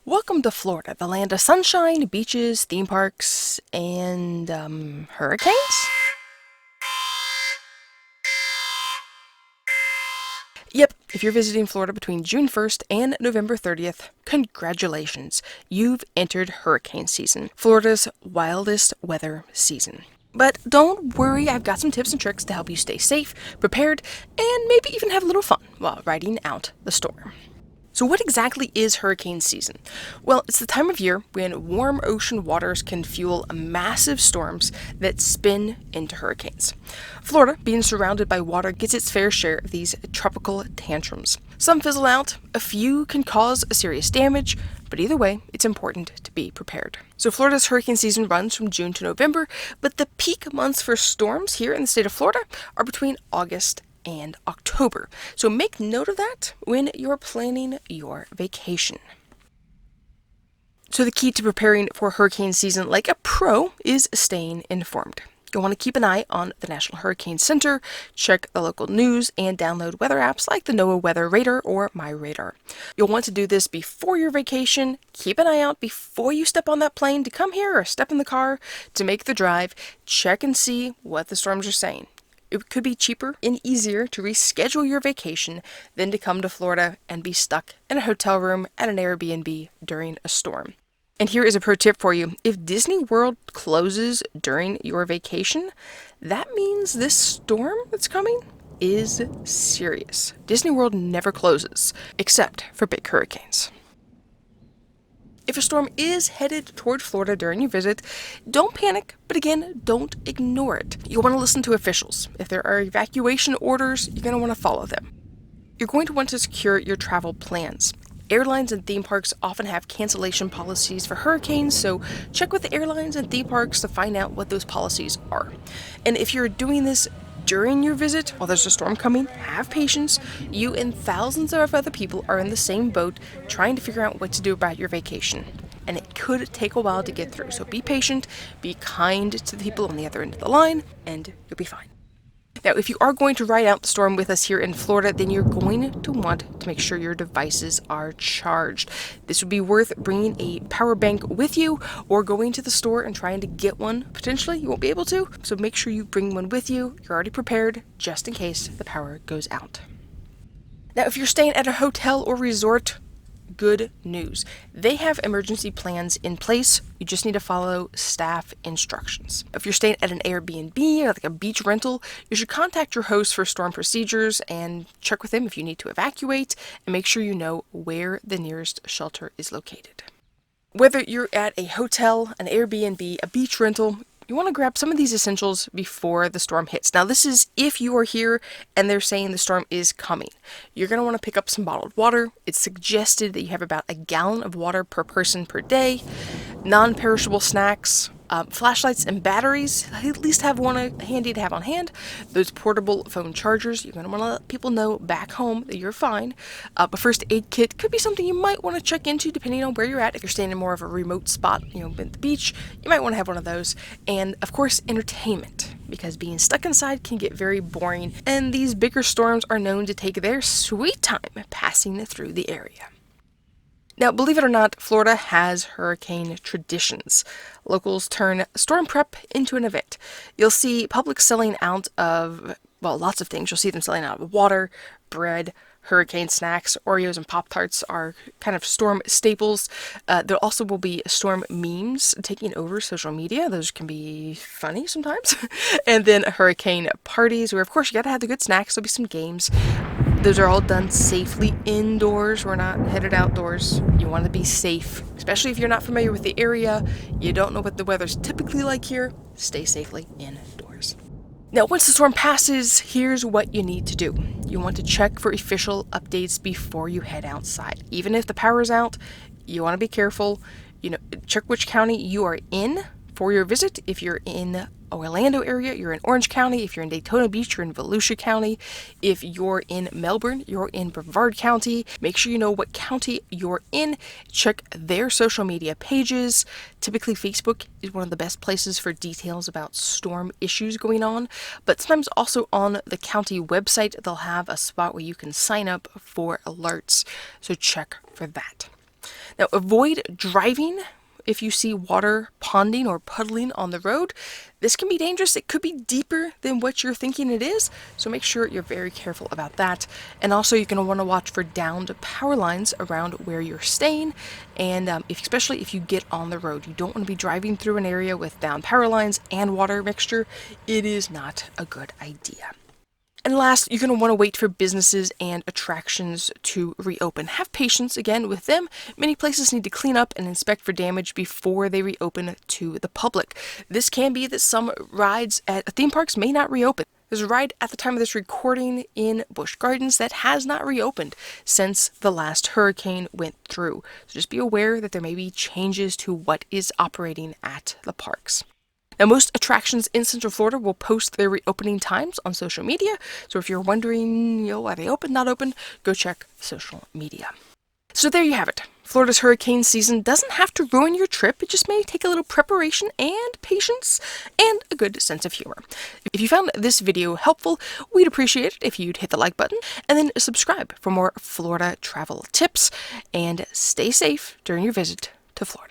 Welcome to Florida, the land of sunshine, beaches, theme parks, and, hurricanes? Yep, if you're visiting Florida between June 1st and November 30th, congratulations, you've entered hurricane season, Florida's wildest weather season. But don't worry, I've got some tips and tricks to help you stay safe, prepared, and maybe even have a little fun while riding out the storm. So what exactly is hurricane season? Well, it's the time of year when warm ocean waters can fuel massive storms that spin into hurricanes. Florida, being surrounded by water, gets its fair share of these tropical tantrums. Some fizzle out, a few can cause serious damage, but either way, it's important to be prepared. So Florida's hurricane season runs from June to November, but the peak months for storms here in the state of Florida are between August and October. So make note of that when you're planning your vacation. So the key to preparing for hurricane season like a pro is staying informed. You'll want to keep an eye on the National Hurricane Center, check the local news, and download weather apps like the NOAA Weather Radar or My Radar. You'll want to do this before your vacation. Keep an eye out before you step on that plane to come here or step in the car to make the drive. Check and see what the storms are saying. It could be cheaper and easier to reschedule your vacation than to come to Florida and be stuck in a hotel room at an Airbnb during a storm. And here is a pro tip for you. If Disney World closes during your vacation, that means this storm that's coming is serious. Disney World never closes, except for big hurricanes. If a storm is headed toward Florida during your visit, don't panic, but again, don't ignore it. You'll want to listen to officials. If there are evacuation orders, you're going to want to follow them. You're going to want to secure your travel plans. Airlines and theme parks often have cancellation policies for hurricanes, so check with the airlines and theme parks to find out what those policies are. And if you're doing this during your visit, while there's a storm coming, have patience. You and thousands of other people are in the same boat trying to figure out what to do about your vacation. And it could take a while to get through. So be patient, be kind to the people on the other end of the line, and you'll be fine. Now, if you are going to ride out the storm with us here in Florida, then you're going to want to make sure your devices are charged. This would be worth bringing a power bank with you or going to the store and trying to get one. Potentially, you won't be able to, so make sure you bring one with you. You're already prepared just in case the power goes out. Now, if you're staying at a hotel or resort, good news. They have emergency plans in place. You just need to follow staff instructions. If you're staying at an Airbnb or like a beach rental, you should contact your host for storm procedures and check with them if you need to evacuate and make sure you know where the nearest shelter is located. Whether you're at a hotel, an Airbnb, a beach rental, you want to grab some of these essentials before the storm hits. Now, this is if you are here and they're saying the storm is coming. You're going to want to pick up some bottled water. It's suggested that you have about a gallon of water per person per day. Non-perishable snacks, flashlights and batteries. At least have one handy to have on hand. Those portable phone chargers. You're going to want to let people know back home that you're fine. A first aid kit could be something you might want to check into depending on where you're at. If you're staying in more of a remote spot, at the beach, you might want to have one of those. And of course, entertainment, because being stuck inside can get very boring. And these bigger storms are known to take their sweet time passing through the area. Now, believe it or not, Florida has hurricane traditions. Locals turn storm prep into an event. You'll see public selling out of, lots of things. You'll see them selling out of water, bread, hurricane snacks. Oreos and Pop-Tarts are kind of storm staples. There also will be storm memes taking over social media. Those can be funny sometimes. And then hurricane parties where, of course, you got to have the good snacks. There'll be some games. Those are all done safely indoors. We're not headed outdoors. You want to be safe, especially if you're not familiar with the area. You don't know what the weather's typically like here. Stay safely indoors. Now, once the storm passes, here's what you need to do. You want to check for official updates before you head outside. Even if the power's out, you want to be careful. Check which county you are in for your visit. If you're in Orlando area, you're in Orange County. If you're in Daytona Beach, you're in Volusia County. If you're in Melbourne, you're in Brevard County. Make sure you know what county you're in. Check their social media pages. Typically, Facebook is one of the best places for details about storm issues going on, but sometimes also on the county website, they'll have a spot where you can sign up for alerts. So check for that. Now, avoid driving if you see water ponding or puddling on the road. This can be dangerous. It could be deeper than what you're thinking it is, so make sure you're very careful about that. And also, you're going to want to watch for downed power lines around where you're staying, and especially if you get on the road. You don't want to be driving through an area with downed power lines and water mixture. It is not a good idea. And last, you're going to want to wait for businesses and attractions to reopen. Have patience, again, with them. Many places need to clean up and inspect for damage before they reopen to the public. This can be that some rides at theme parks may not reopen. There's a ride at the time of this recording in Busch Gardens that has not reopened since the last hurricane went through. So just be aware that there may be changes to what is operating at the parks. Now, most attractions in Central Florida will post their reopening times on social media. So if you're wondering, are they open, not open, go check social media. So there you have it. Florida's hurricane season doesn't have to ruin your trip. It just may take a little preparation and patience and a good sense of humor. If you found this video helpful, we'd appreciate it if you'd hit the like button and then subscribe for more Florida travel tips, and stay safe during your visit to Florida.